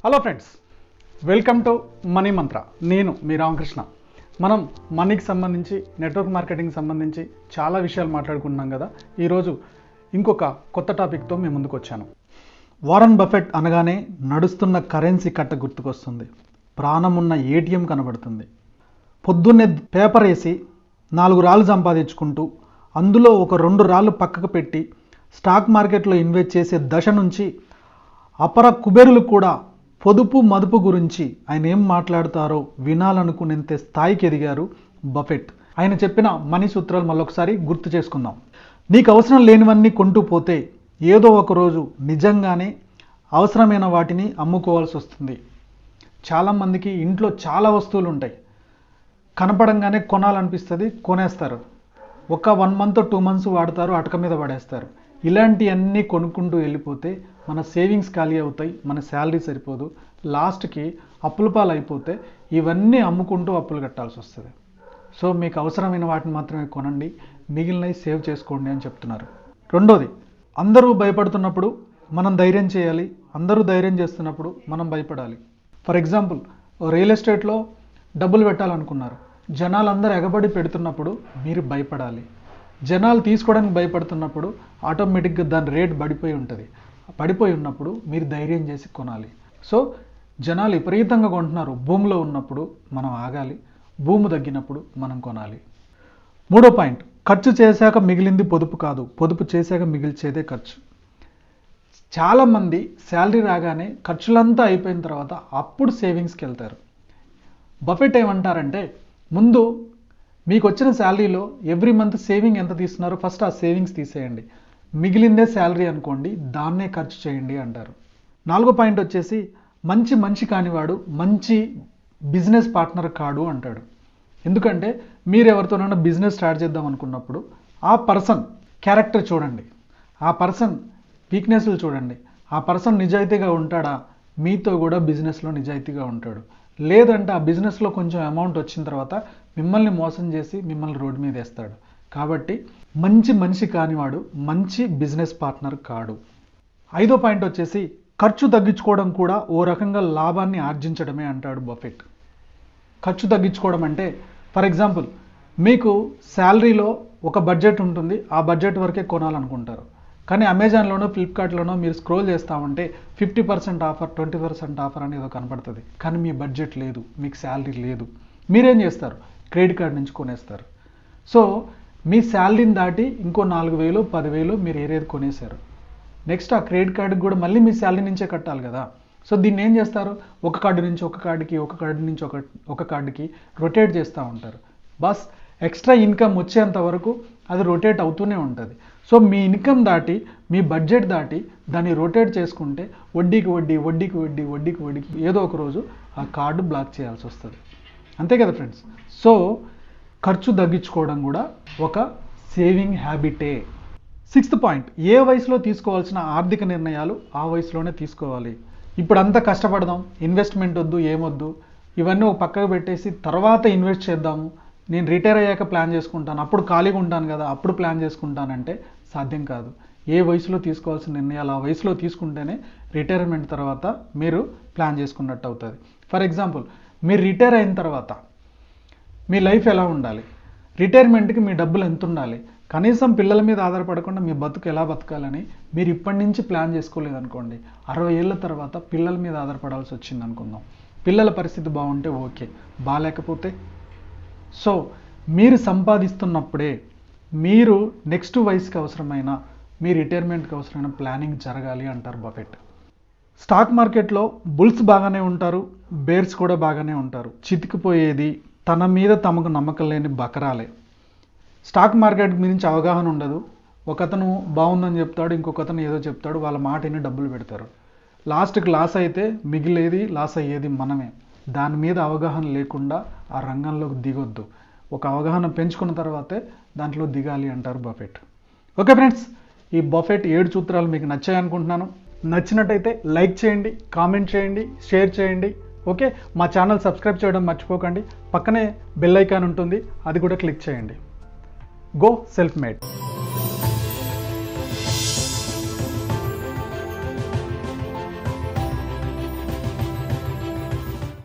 Hello friends, welcome to money మంత్ర. నేను మీ రామకృష్ణ. మనం మనీకి సంబంధించి, నెట్వర్క్ మార్కెటింగ్ సంబంధించి చాలా విషయాలు మాట్లాడుకుంటున్నాం కదా. ఈరోజు ఇంకొక కొత్త టాపిక్తో మేము ముందుకు వచ్చాను. వారన్ బఫెట్ అనగానే నడుస్తున్న కరెన్సీ కట్ట గుర్తుకొస్తుంది, ప్రాణమున్న ఏటీఎం కనబడుతుంది. పొద్దున్నే పేపర్ వేసి 4 రాళ్ళు సంపాదించుకుంటూ అందులో ఒక 2 రాళ్ళు పక్కకు పెట్టి స్టాక్ మార్కెట్లో ఇన్వెస్ట్ చేసే దశ నుంచి అపర కుబేరులు కూడా పొదుపు మదుపు గురించి ఆయన ఏం మాట్లాడతారో వినాలనుకునేంత స్థాయికి ఎదిగారు బఫెట్. ఆయన చెప్పిన మనీ సూత్రాలు మళ్ళొకసారి గుర్తు చేసుకుందాం. నీకు అవసరం లేనివన్నీ కొంటూ పోతే ఏదో ఒక రోజు నిజంగానే అవసరమైన వాటిని అమ్ముకోవాల్సి వస్తుంది. చాలామందికి ఇంట్లో చాలా వస్తువులు ఉంటాయి, కనపడంగానే కొనాలనిపిస్తుంది, కొనేస్తారు. ఒక 1 మంత్ 2 మంత్స్ వాడతారు, అటక మీద పడేస్తారు. ఇలాంటివన్నీ కొనుక్కుంటూ వెళ్ళిపోతే మన సేవింగ్స్ ఖాళీ అవుతాయి, మన శాలరీ సరిపోదు, లాస్ట్కి అప్పుల పాలు అయిపోతే ఇవన్నీ అమ్ముకుంటూ అప్పులు కట్టాల్సి వస్తుంది. సో మీకు అవసరమైన వాటిని మాత్రమే కొనండి, మిగిలినవి సేవ్ చేసుకోండి అని చెప్తున్నారు. రెండోది, అందరూ భయపడుతున్నప్పుడు మనం ధైర్యం చేయాలి, అందరూ ధైర్యం చేస్తున్నప్పుడు మనం భయపడాలి. ఫర్ ఎగ్జాంపుల్, రియల్ ఎస్టేట్లో డబ్బులు పెట్టాలనుకున్నారు, జనాలందరూ ఎగబడి పెడుతున్నప్పుడు మీరు భయపడాలి. జనాలు తీసుకోవడానికి భయపడుతున్నప్పుడు ఆటోమేటిక్గా దాని రేట్ పడిపోయి ఉంటుంది. పడిపోయి ఉన్నప్పుడు మీరు ధైర్యం చేసి కొనాలి. సో జనాలు విపరీతంగా కొంటున్నారు, భూమిలో ఉన్నప్పుడు మనం ఆగాలి, భూమి తగ్గినప్పుడు మనం కొనాలి. మూడో పాయింట్, ఖర్చు చేశాక మిగిలింది పొదుపు కాదు, పొదుపు చేశాక మిగిల్చేదే ఖర్చు. చాలామంది శాలరీ రాగానే ఖర్చులంతా అయిపోయిన తర్వాత అప్పుడు సేవింగ్స్కి వెళ్తారు. బఫెట్ ఏమంటారంటే, ముందు మీకు వచ్చిన శాలరీలో ఎవ్రీ మంత్ సేవింగ్ ఎంత తీస్తున్నారో ఫస్ట్ ఆ సేవింగ్స్ తీసేయండి, మిగిలిందే శాలరీ అనుకోండి, దాన్నే ఖర్చు చేయండి అంటారు. 4వ పాయింట్ వచ్చేసి, మనిషి కానివాడు మంచి బిజినెస్ పార్ట్నర్ కాడు అంటాడు. ఎందుకంటే మీరు ఎవరితోనైనా బిజినెస్ స్టార్ట్ చేద్దాం అనుకున్నప్పుడు ఆ పర్సన్ క్యారెక్టర్ చూడండి, ఆ పర్సన్ వీక్నెస్లు చూడండి, ఆ పర్సన్ నిజాయితీగా ఉంటాడా, మీతో కూడా బిజినెస్లో నిజాయితీగా ఉంటాడు. లేదంటే ఆ బిజినెస్లో కొంచెం అమౌంట్ వచ్చిన తర్వాత మిమ్మల్ని మోసం చేసి మిమ్మల్ని రోడ్డు మీద వేస్తాడు. కాబట్టి మనిషి కానివాడు మంచి బిజినెస్ పార్ట్నర్ కాడు. 5వ పాయింట్ వచ్చేసి, ఖర్చు తగ్గించుకోవడం కూడా ఓ రకంగా లాభాన్ని ఆర్జించడమే అంటాడు బఫెట్. ఖర్చు తగ్గించుకోవడం అంటే, ఫర్ ఎగ్జాంపుల్, మీకు శాలరీలో ఒక బడ్జెట్ ఉంటుంది, ఆ బడ్జెట్ వరకే కొనాలనుకుంటారు. కానీ అమెజాన్లోనో ఫ్లిప్కార్ట్లోనో మీరు స్క్రోల్ చేస్తూ ఉంటే 50% ఆఫర్, 20% ఆఫర్ అని ఏదో కనపడుతుంది. కానీ మీ బడ్జెట్ లేదు, మీకు శాలరీ లేదు. మీరేం చేస్తారు? క్రెడిట్ కార్డ్ నుంచి కొనేస్తారు. సో మీ శాలరీని దాటి ఇంకో 4,000 10,000 మీరు ఏరేది కొనేశారు. నెక్స్ట్ ఆ క్రెడిట్ కార్డుకి కూడా మళ్ళీ మీ శాలరీ నుంచే కట్టాలి కదా. సో దీన్ని ఏం చేస్తారు? ఒక కార్డు నుంచి ఒక కార్డుకి, ఒక కార్డు నుంచి ఒక కార్డుకి రొటేట్ చేస్తూ ఉంటారు. బస్ ఎక్స్ట్రా ఇన్కమ్ వచ్చేంత వరకు అది రొటేట్ అవుతూనే ఉంటుంది. సో మీ ఇన్కమ్ దాటి, మీ బడ్జెట్ దాటి దాన్ని రొటేట్ చేసుకుంటే వడ్డీకి వడ్డీ ఏదో ఒక రోజు ఆ కార్డు బ్లాక్ చేయాల్సి వస్తుంది. అంతే కదా ఫ్రెండ్స్. సో ఖర్చు తగ్గించుకోవడం కూడా ఒక సేవింగ్ హ్యాబిటే. 6th పాయింట్, ఏ వయసులో తీసుకోవాల్సిన ఆర్థిక నిర్ణయాలు ఆ వయసులోనే తీసుకోవాలి. ఇప్పుడు అంతా కష్టపడదాం, ఇన్వెస్ట్మెంట్ వద్దు, ఏమొద్దు, ఇవన్నీ ఒక పక్కకు పెట్టేసి తర్వాత ఇన్వెస్ట్ చేద్దాము, నేను రిటైర్ అయ్యాక ప్లాన్ చేసుకుంటాను, అప్పుడు ఖాళీగా ఉంటాను కదా అప్పుడు ప్లాన్ చేసుకుంటానంటే సాధ్యం కాదు. ఏ వయసులో తీసుకోవాల్సిన నిర్ణయాలు ఆ వయసులో తీసుకుంటేనే రిటైర్మెంట్ తర్వాత మీరు ప్లాన్ చేసుకున్నట్టు అవుతుంది. ఫర్ ఎగ్జాంపుల్, మీరు రిటైర్ అయిన తర్వాత మీ లైఫ్ ఎలా ఉండాలి, రిటైర్మెంట్కి మీ డబ్బులు ఎంత ఉండాలి, కనీసం పిల్లల మీద ఆధారపడకుండా మీ బతుకు ఎలా బతకాలని మీరు ఇప్పటి నుంచి ప్లాన్ చేసుకోలేదనుకోండి, 60 ఏళ్ళ తర్వాత పిల్లల మీద ఆధారపడాల్సి వచ్చింది అనుకుందాం. పిల్లల పరిస్థితి బాగుంటే ఓకే, బాగాలేకపోతే. సో మీరు సంపాదిస్తున్నప్పుడే మీరు నెక్స్ట్ వయసుకి అవసరమైన, మీ రిటైర్మెంట్కి అవసరమైన ప్లానింగ్ జరగాలి అంటారు బఫెట్. స్టాక్ మార్కెట్లో బుల్స్ బాగానే ఉంటారు, బేర్స్ కూడా బాగానే ఉంటారు. చితికిపోయేది తన మీద తమకు నమ్మకం లేని బకరాలే. స్టాక్ మార్కెట్ గురించి అవగాహన ఉండదు, ఒకతను బాగుందని చెప్తాడు, ఇంకొకతను ఏదో చెప్తాడు, వాళ్ళ మాట విని డబ్బులు పెడతారు. లాస్ట్కి లాస్ అయితే మిగిలేది, లాస్ అయ్యేది మనమే. దాని మీద అవగాహన లేకుండా ఆ రంగంలోకి దిగొద్దు. ఒక అవగాహన పెంచుకున్న తర్వాతే దాంట్లో దిగాలి అంటారు బఫెట్. ఓకే ఫ్రెండ్స్, ఈ బఫెట్ 7 సూత్రాలు మీకు నచ్చాయి అనుకుంటున్నాను. నచ్చినట్టయితే లైక్ చేయండి, కామెంట్ చేయండి, షేర్ చేయండి. ఓకే, మా ఛానల్ సబ్స్క్రైబ్ చేయడం మర్చిపోకండి. పక్కనే బెల్ ఐకాన్ ఉంటుంది, అది కూడా క్లిక్ చేయండి. Go self made.